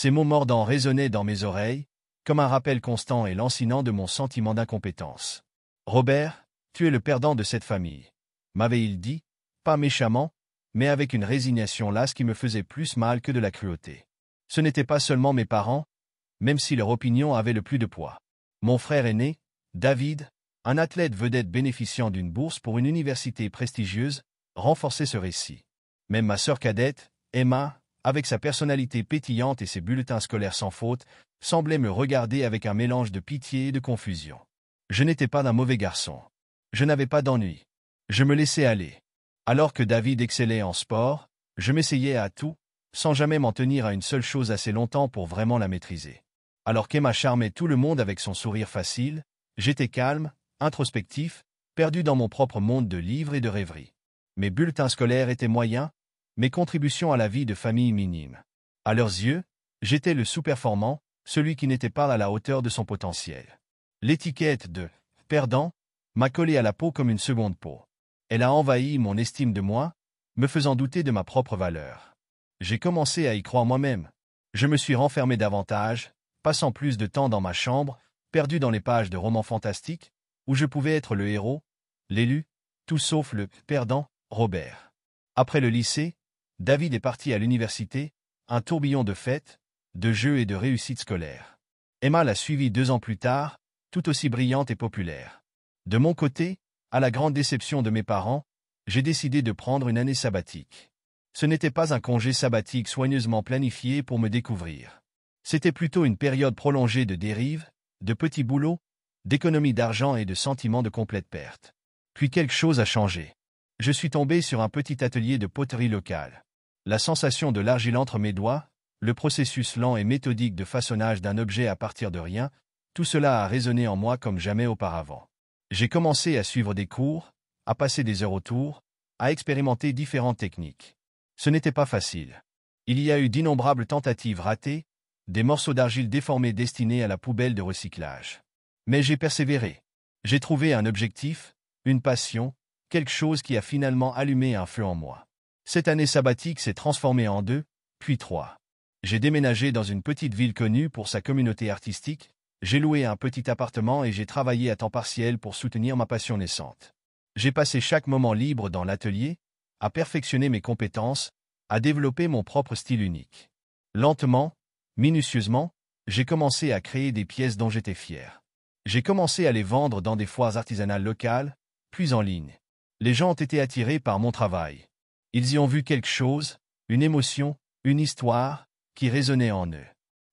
Ces mots mordants résonnaient dans mes oreilles, comme un rappel constant et lancinant de mon sentiment d'incompétence. « Robert, tu es le perdant de cette famille. » m'avait-il dit, pas méchamment, mais avec une résignation lasse qui me faisait plus mal que de la cruauté. Ce n'étaient pas seulement mes parents, même si leur opinion avait le plus de poids. Mon frère aîné, David, un athlète vedette bénéficiant d'une bourse pour une université prestigieuse, renforçait ce récit. Même ma sœur cadette, Emma, avec sa personnalité pétillante et ses bulletins scolaires sans faute, semblait me regarder avec un mélange de pitié et de confusion. Je n'étais pas d'un mauvais garçon. Je n'avais pas d'ennui. Je me laissais aller. Alors que David excellait en sport, je m'essayais à tout, sans jamais m'en tenir à une seule chose assez longtemps pour vraiment la maîtriser. Alors qu'Emma charmait tout le monde avec son sourire facile, j'étais calme, introspectif, perdu dans mon propre monde de livres et de rêveries. Mes bulletins scolaires étaient moyens, mes contributions à la vie de famille minimes. À leurs yeux, j'étais le sous-performant, celui qui n'était pas à la hauteur de son potentiel. L'étiquette de « perdant » m'a collé à la peau comme une seconde peau. Elle a envahi mon estime de moi, me faisant douter de ma propre valeur. J'ai commencé à y croire moi-même. Je me suis renfermé davantage, passant plus de temps dans ma chambre, perdu dans les pages de romans fantastiques, où je pouvais être le héros, l'élu, tout sauf le perdant, Robert. Après le lycée, David est parti à l'université, un tourbillon de fêtes, de jeux et de réussites scolaires. Emma l'a suivi 2 ans plus tard, tout aussi brillante et populaire. De mon côté, à la grande déception de mes parents, j'ai décidé de prendre une année sabbatique. Ce n'était pas un congé sabbatique soigneusement planifié pour me découvrir. C'était plutôt une période prolongée de dérive, de petits boulots, d'économie d'argent et de sentiments de complète perte. Puis quelque chose a changé. Je suis tombé sur un petit atelier de poterie locale. La sensation de l'argile entre mes doigts, le processus lent et méthodique de façonnage d'un objet à partir de rien, tout cela a résonné en moi comme jamais auparavant. J'ai commencé à suivre des cours, à passer des heures autour, à expérimenter différentes techniques. Ce n'était pas facile. Il y a eu d'innombrables tentatives ratées, des morceaux d'argile déformés destinés à la poubelle de recyclage. Mais j'ai persévéré. J'ai trouvé un objectif, une passion, quelque chose qui a finalement allumé un feu en moi. Cette année sabbatique s'est transformée en 2, puis 3. J'ai déménagé dans une petite ville connue pour sa communauté artistique, j'ai loué un petit appartement et j'ai travaillé à temps partiel pour soutenir ma passion naissante. J'ai passé chaque moment libre dans l'atelier, à perfectionner mes compétences, à développer mon propre style unique. Lentement, minutieusement, j'ai commencé à créer des pièces dont j'étais fier. J'ai commencé à les vendre dans des foires artisanales locales, puis en ligne. Les gens ont été attirés par mon travail. Ils y ont vu quelque chose, une émotion, une histoire, qui résonnait en eux.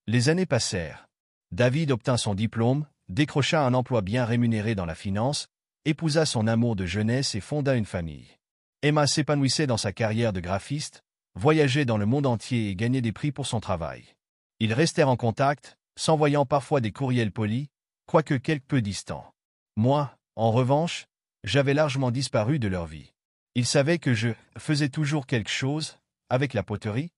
Les années passèrent. David obtint son diplôme, décrocha un emploi bien rémunéré dans la finance, épousa son amour de jeunesse et fonda une famille. Emma s'épanouissait dans sa carrière de graphiste, voyageait dans le monde entier et gagnait des prix pour son travail. Ils restèrent en contact, s'envoyant parfois des courriels polis, quoique quelque peu distants. Moi, en revanche, j'avais largement disparu de leur vie. Ils savaient que je faisais toujours quelque chose, avec la poterie,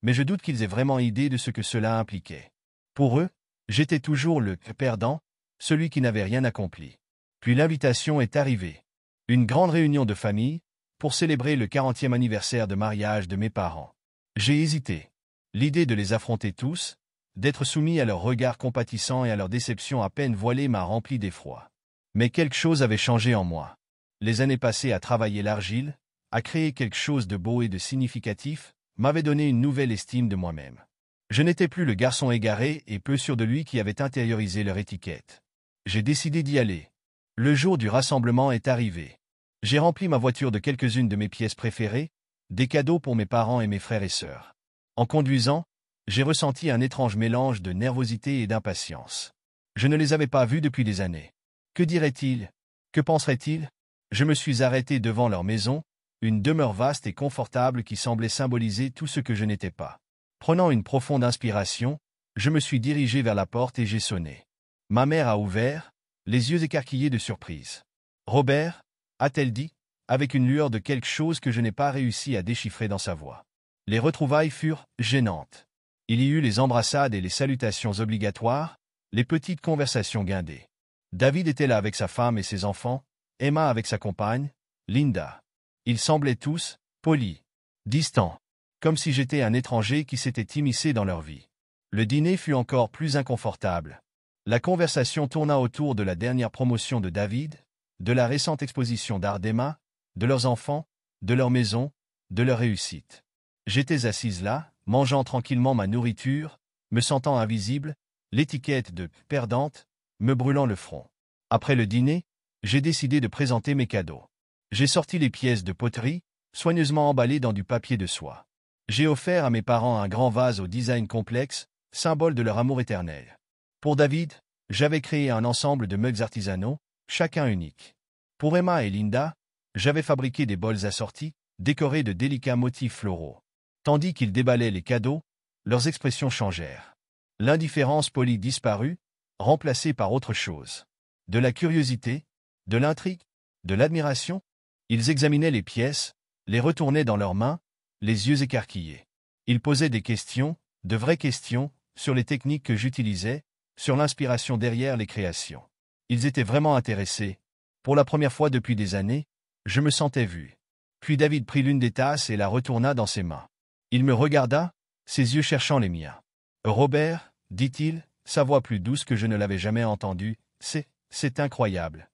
mais je doute qu'ils aient vraiment idée de ce que cela impliquait. Pour eux, j'étais toujours le perdant, celui qui n'avait rien accompli. Puis l'invitation est arrivée. Une grande réunion de famille, pour célébrer le 40e anniversaire de mariage de mes parents. J'ai hésité. L'idée de les affronter tous, d'être soumis à leurs regards compatissants et à leur déception à peine voilée m'a rempli d'effroi. Mais quelque chose avait changé en moi. Les années passées à travailler l'argile, à créer quelque chose de beau et de significatif, m'avaient donné une nouvelle estime de moi-même. Je n'étais plus le garçon égaré et peu sûr de lui qui avait intériorisé leur étiquette. J'ai décidé d'y aller. Le jour du rassemblement est arrivé. J'ai rempli ma voiture de quelques-unes de mes pièces préférées, des cadeaux pour mes parents et mes frères et sœurs. En conduisant, j'ai ressenti un étrange mélange de nervosité et d'impatience. Je ne les avais pas vus depuis des années. Que diraient-ils? Que penseraient-ils? Je me suis arrêté devant leur maison, une demeure vaste et confortable qui semblait symboliser tout ce que je n'étais pas. Prenant une profonde inspiration, je me suis dirigé vers la porte et j'ai sonné. Ma mère a ouvert, les yeux écarquillés de surprise. « Robert ?» a-t-elle dit, avec une lueur de quelque chose que je n'ai pas réussi à déchiffrer dans sa voix. Les retrouvailles furent gênantes. Il y eut les embrassades et les salutations obligatoires, les petites conversations guindées. David était là avec sa femme et ses enfants, Emma avec sa compagne, Linda. Ils semblaient tous polis, distants, comme si j'étais un étranger qui s'était immiscé dans leur vie. Le dîner fut encore plus inconfortable. La conversation tourna autour de la dernière promotion de David, de la récente exposition d'art d'Emma, de leurs enfants, de leur maison, de leur réussite. J'étais assise là, mangeant tranquillement ma nourriture, me sentant invisible, l'étiquette de « perdante » me brûlant le front. Après le dîner, j'ai décidé de présenter mes cadeaux. J'ai sorti les pièces de poterie, soigneusement emballées dans du papier de soie. J'ai offert à mes parents un grand vase au design complexe, symbole de leur amour éternel. Pour David, j'avais créé un ensemble de mugs artisanaux, chacun unique. Pour Emma et Linda, j'avais fabriqué des bols assortis, décorés de délicats motifs floraux. Tandis qu'ils déballaient les cadeaux, leurs expressions changèrent. L'indifférence polie disparut, remplacée par autre chose. De la curiosité, de l'intrigue, de l'admiration. Ils examinaient les pièces, les retournaient dans leurs mains, les yeux écarquillés. Ils posaient des questions, de vraies questions, sur les techniques que j'utilisais, sur l'inspiration derrière les créations. Ils étaient vraiment intéressés. Pour la première fois depuis des années, je me sentais vu. Puis David prit l'une des tasses et la retourna dans ses mains. Il me regarda, ses yeux cherchant les miens. « Robert, dit-il, sa voix plus douce que je ne l'avais jamais entendue, c'est incroyable. »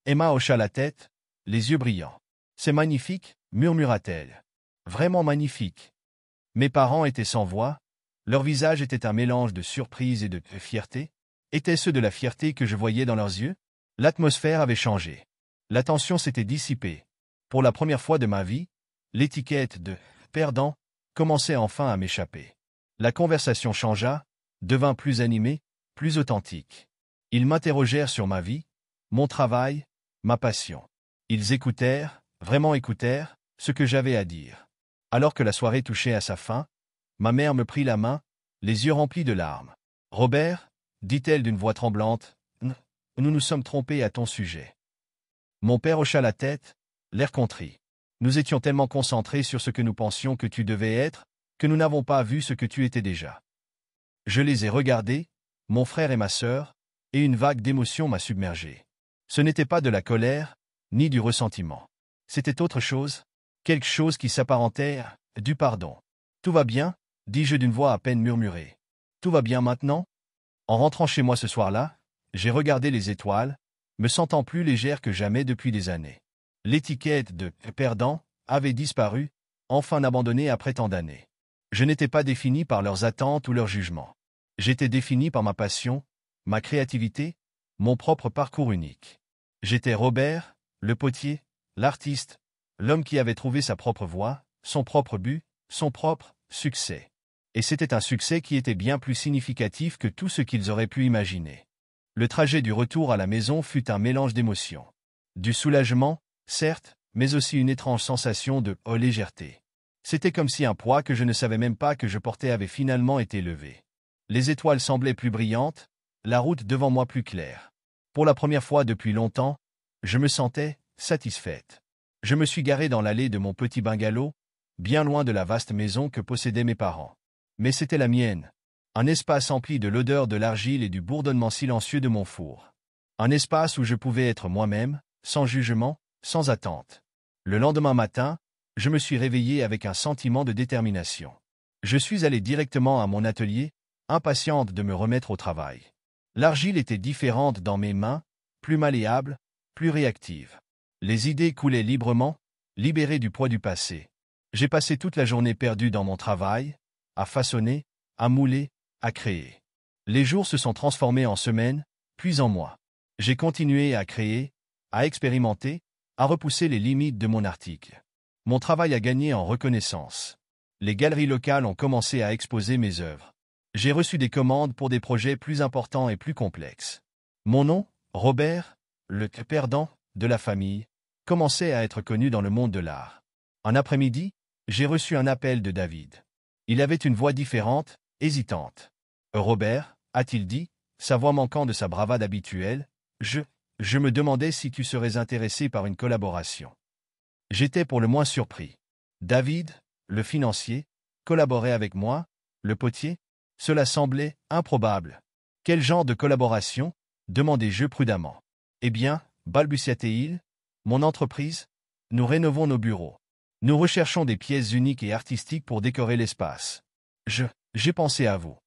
Emma hocha la tête, les yeux brillants. « C'est magnifique, murmura-t-elle. Vraiment magnifique. » Mes parents étaient sans voix, leur visage était un mélange de surprise et de fierté. Étaient-ce de la fierté que je voyais dans leurs yeux? L'atmosphère avait changé. La tension s'était dissipée. Pour la première fois de ma vie, l'étiquette de « perdant » commençait enfin à m'échapper. La conversation changea, devint plus animée, plus authentique. Ils m'interrogèrent sur ma vie, mon travail, ma passion. Ils écoutèrent, vraiment écoutèrent, ce que j'avais à dire. Alors que la soirée touchait à sa fin, ma mère me prit la main, les yeux remplis de larmes. « Robert, dit-elle d'une voix tremblante, nous nous sommes trompés à ton sujet. » Mon père hocha la tête, l'air contrit. Nous étions tellement concentrés sur ce que nous pensions que tu devais être, que nous n'avons pas vu ce que tu étais déjà. Je les ai regardés, mon frère et ma sœur, et une vague d'émotion m'a submergé. Ce n'était pas de la colère, ni du ressentiment. C'était autre chose, quelque chose qui s'apparentait à du pardon. « Tout va bien ?» dis-je d'une voix à peine murmurée. « Tout va bien maintenant ?» En rentrant chez moi ce soir-là, j'ai regardé les étoiles, me sentant plus légère que jamais depuis des années. L'étiquette de « perdant » avait disparu, enfin abandonnée après tant d'années. Je n'étais pas défini par leurs attentes ou leurs jugements. J'étais défini par ma passion, ma créativité, mon propre parcours unique. J'étais Robert, le potier, l'artiste, l'homme qui avait trouvé sa propre voie, son propre but, son propre succès. Et c'était un succès qui était bien plus significatif que tout ce qu'ils auraient pu imaginer. Le trajet du retour à la maison fut un mélange d'émotions. Du soulagement, certes, mais aussi une étrange sensation de légèreté. C'était comme si un poids que je ne savais même pas que je portais avait finalement été levé. Les étoiles semblaient plus brillantes, la route devant moi plus claire. Pour la première fois depuis longtemps, je me sentais satisfaite. Je me suis garé dans l'allée de mon petit bungalow, bien loin de la vaste maison que possédaient mes parents. Mais c'était la mienne. Un espace empli de l'odeur de l'argile et du bourdonnement silencieux de mon four. Un espace où je pouvais être moi-même, sans jugement, sans attente. Le lendemain matin, je me suis réveillé avec un sentiment de détermination. Je suis allé directement à mon atelier, impatiente de me remettre au travail. L'argile était différente dans mes mains, plus malléable, plus réactive. Les idées coulaient librement, libérées du poids du passé. J'ai passé toute la journée perdue dans mon travail, à façonner, à mouler, à créer. Les jours se sont transformés en semaines, puis en mois. J'ai continué à créer, à expérimenter, à repousser les limites de mon article. Mon travail a gagné en reconnaissance. Les galeries locales ont commencé à exposer mes œuvres. J'ai reçu des commandes pour des projets plus importants et plus complexes. Mon nom, Robert, le perdant de la famille, commençait à être connu dans le monde de l'art. Un après-midi, j'ai reçu un appel de David. Il avait une voix différente, hésitante. « Robert, a-t-il dit, sa voix manquant de sa bravade habituelle, je me demandais si tu serais intéressé par une collaboration. » J'étais pour le moins surpris. David, le financier, collaborait avec moi, le potier? Cela semblait improbable. Quel genre de collaboration? Demandai-je prudemment. Eh bien, balbutia-t-il, mon entreprise? Nous rénovons nos bureaux. Nous recherchons des pièces uniques et artistiques pour décorer l'espace. J'ai pensé à vous.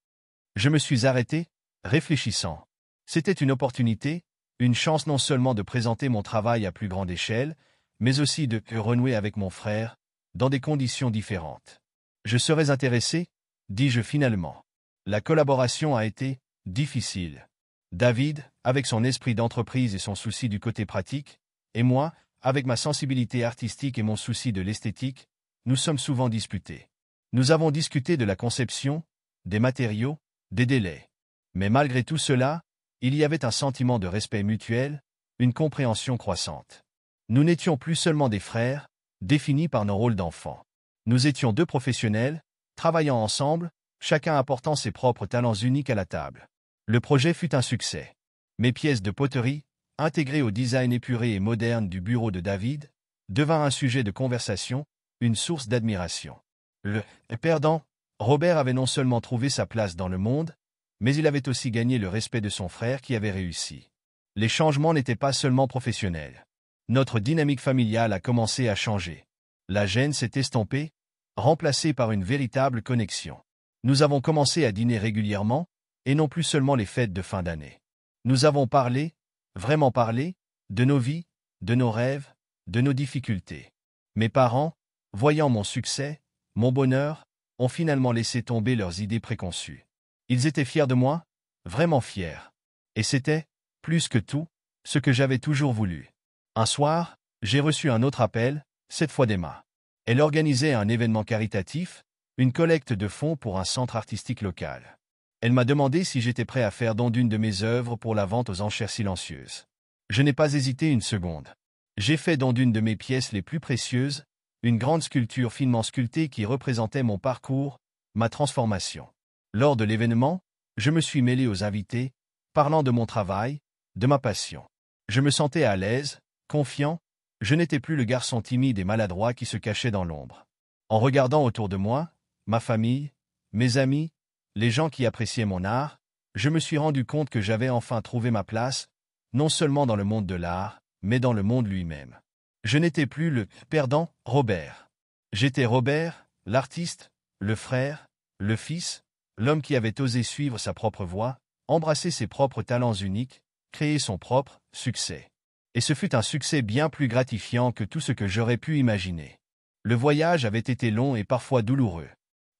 Je me suis arrêté, réfléchissant. C'était une opportunité, une chance non seulement de présenter mon travail à plus grande échelle, mais aussi de renouer avec mon frère, dans des conditions différentes. Je serais intéressé, dis-je finalement. La collaboration a été difficile. David, avec son esprit d'entreprise et son souci du côté pratique, et moi, avec ma sensibilité artistique et mon souci de l'esthétique, nous sommes souvent disputés. Nous avons discuté de la conception, des matériaux, des délais. Mais malgré tout cela, il y avait un sentiment de respect mutuel, une compréhension croissante. Nous n'étions plus seulement des frères, définis par nos rôles d'enfants. Nous étions deux professionnels, travaillant ensemble, chacun apportant ses propres talents uniques à la table. Le projet fut un succès. Mes pièces de poterie, intégrées au design épuré et moderne du bureau de David, devinrent un sujet de conversation, une source d'admiration. Le perdant, Robert avait non seulement trouvé sa place dans le monde, mais il avait aussi gagné le respect de son frère qui avait réussi. Les changements n'étaient pas seulement professionnels. Notre dynamique familiale a commencé à changer. La gêne s'est estompée, remplacée par une véritable connexion. Nous avons commencé à dîner régulièrement, et non plus seulement les fêtes de fin d'année. Nous avons parlé, vraiment parlé, de nos vies, de nos rêves, de nos difficultés. Mes parents, voyant mon succès, mon bonheur, ont finalement laissé tomber leurs idées préconçues. Ils étaient fiers de moi, vraiment fiers. Et c'était, plus que tout, ce que j'avais toujours voulu. Un soir, j'ai reçu un autre appel, cette fois d'Emma. Elle organisait un événement caritatif, une collecte de fonds pour un centre artistique local. Elle m'a demandé si j'étais prêt à faire don d'une de mes œuvres pour la vente aux enchères silencieuses. Je n'ai pas hésité une seconde. J'ai fait don d'une de mes pièces les plus précieuses, une grande sculpture finement sculptée qui représentait mon parcours, ma transformation. Lors de l'événement, je me suis mêlé aux invités, parlant de mon travail, de ma passion. Je me sentais à l'aise, confiant, je n'étais plus le garçon timide et maladroit qui se cachait dans l'ombre. En regardant autour de moi, ma famille, mes amis, les gens qui appréciaient mon art, je me suis rendu compte que j'avais enfin trouvé ma place, non seulement dans le monde de l'art, mais dans le monde lui-même. Je n'étais plus le perdant Robert. J'étais Robert, l'artiste, le frère, le fils, l'homme qui avait osé suivre sa propre voie, embrasser ses propres talents uniques, créer son propre succès. Et ce fut un succès bien plus gratifiant que tout ce que j'aurais pu imaginer. Le voyage avait été long et parfois douloureux.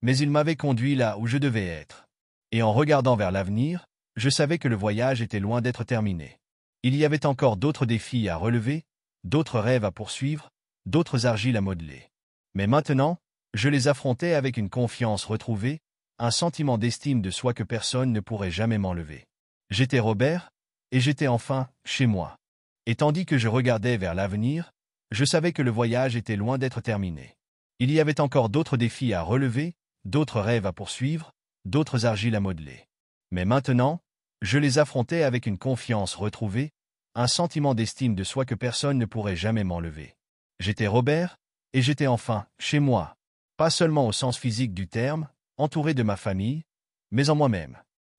Mais il m'avait conduit là où je devais être. Et en regardant vers l'avenir, je savais que le voyage était loin d'être terminé. Il y avait encore d'autres défis à relever, d'autres rêves à poursuivre, d'autres argiles à modeler. Mais maintenant, je les affrontais avec une confiance retrouvée, un sentiment d'estime de soi que personne ne pourrait jamais m'enlever. J'étais Robert, et j'étais enfin chez moi. Et tandis que je regardais vers l'avenir, je savais que le voyage était loin d'être terminé. Il y avait encore d'autres défis à relever, d'autres rêves à poursuivre, d'autres argiles à modeler. Mais maintenant, je les affrontais avec une confiance retrouvée, un sentiment d'estime de soi que personne ne pourrait jamais m'enlever. J'étais Robert, et j'étais enfin chez moi. Pas seulement au sens physique du terme, entouré de ma famille, mais en moi-même.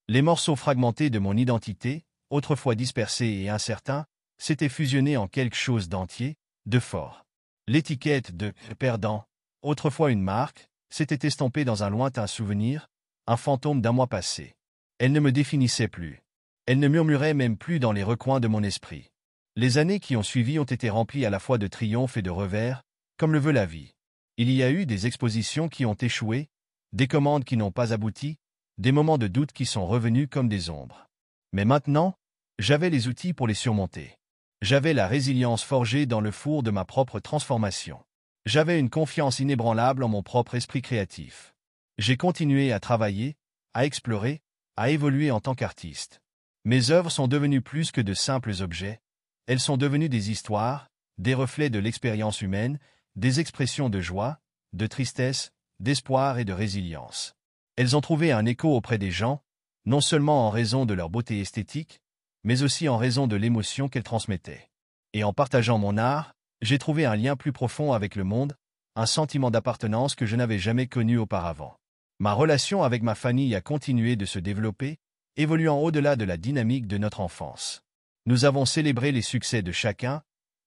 Les morceaux fragmentés de mon identité, autrefois dispersés et incertains, s'étaient fusionnés en quelque chose d'entier, de fort. L'étiquette de « perdant », autrefois une marque, s'était estompée dans un lointain souvenir, un fantôme d'un mois passé. Elle ne me définissait plus. Elle ne murmurait même plus dans les recoins de mon esprit. Les années qui ont suivi ont été remplies à la fois de triomphes et de revers, comme le veut la vie. Il y a eu des expositions qui ont échoué, des commandes qui n'ont pas abouti, des moments de doute qui sont revenus comme des ombres. Mais maintenant, j'avais les outils pour les surmonter. J'avais la résilience forgée dans le four de ma propre transformation. J'avais une confiance inébranlable en mon propre esprit créatif. J'ai continué à travailler, à explorer, à évoluer en tant qu'artiste. Mes œuvres sont devenues plus que de simples objets, elles sont devenues des histoires, des reflets de l'expérience humaine, des expressions de joie, de tristesse, d'espoir et de résilience. Elles ont trouvé un écho auprès des gens, non seulement en raison de leur beauté esthétique, mais aussi en raison de l'émotion qu'elles transmettaient. Et en partageant mon art, j'ai trouvé un lien plus profond avec le monde, un sentiment d'appartenance que je n'avais jamais connu auparavant. Ma relation avec ma famille a continué de se développer, évoluant au-delà de la dynamique de notre enfance. Nous avons célébré les succès de chacun,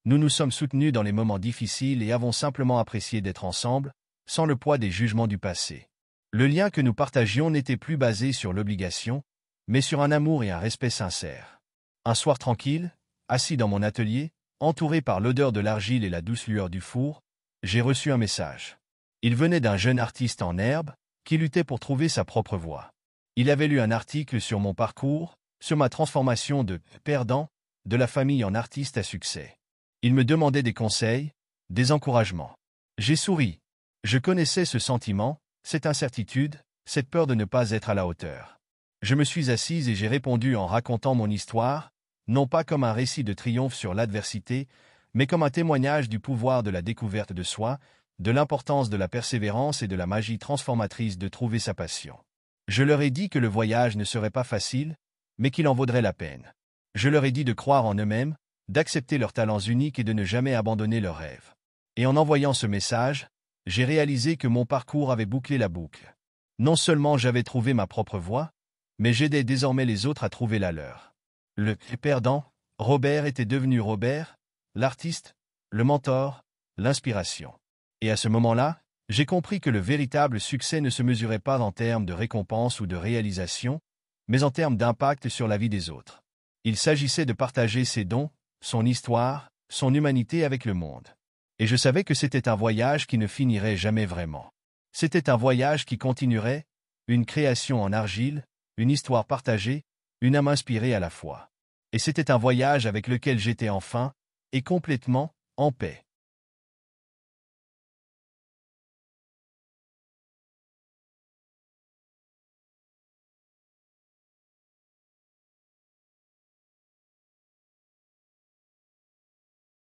nous nous sommes soutenus dans les moments difficiles et avons simplement apprécié d'être ensemble, sans le poids des jugements du passé. Le lien que nous partagions n'était plus basé sur l'obligation, mais sur un amour et un respect sincères. Un soir tranquille, assis dans mon atelier, entouré par l'odeur de l'argile et la douce lueur du four, j'ai reçu un message. Il venait d'un jeune artiste en herbe, qui luttait pour trouver sa propre voie. Il avait lu un article sur mon parcours, sur ma transformation de perdant, de la famille en artiste à succès. Il me demandait des conseils, des encouragements. J'ai souri. Je connaissais ce sentiment, cette incertitude, cette peur de ne pas être à la hauteur. Je me suis assise et j'ai répondu en racontant mon histoire, non pas comme un récit de triomphe sur l'adversité, mais comme un témoignage du pouvoir de la découverte de soi, de l'importance de la persévérance et de la magie transformatrice de trouver sa passion. Je leur ai dit que le voyage ne serait pas facile, mais qu'il en vaudrait la peine. Je leur ai dit de croire en eux-mêmes, d'accepter leurs talents uniques et de ne jamais abandonner leurs rêves. Et en envoyant ce message, j'ai réalisé que mon parcours avait bouclé la boucle. Non seulement j'avais trouvé ma propre voie, mais j'aidais désormais les autres à trouver la leur. Le perdant, Robert était devenu Robert, l'artiste, le mentor, l'inspiration. Et à ce moment-là, j'ai compris que le véritable succès ne se mesurait pas en termes de récompense ou de réalisation, mais en termes d'impact sur la vie des autres. Il s'agissait de partager ses dons, son histoire, son humanité avec le monde. Et je savais que c'était un voyage qui ne finirait jamais vraiment. C'était un voyage qui continuerait, une création en argile, une histoire partagée, une âme inspirée à la fois. Et c'était un voyage avec lequel j'étais enfin, et complètement, en paix.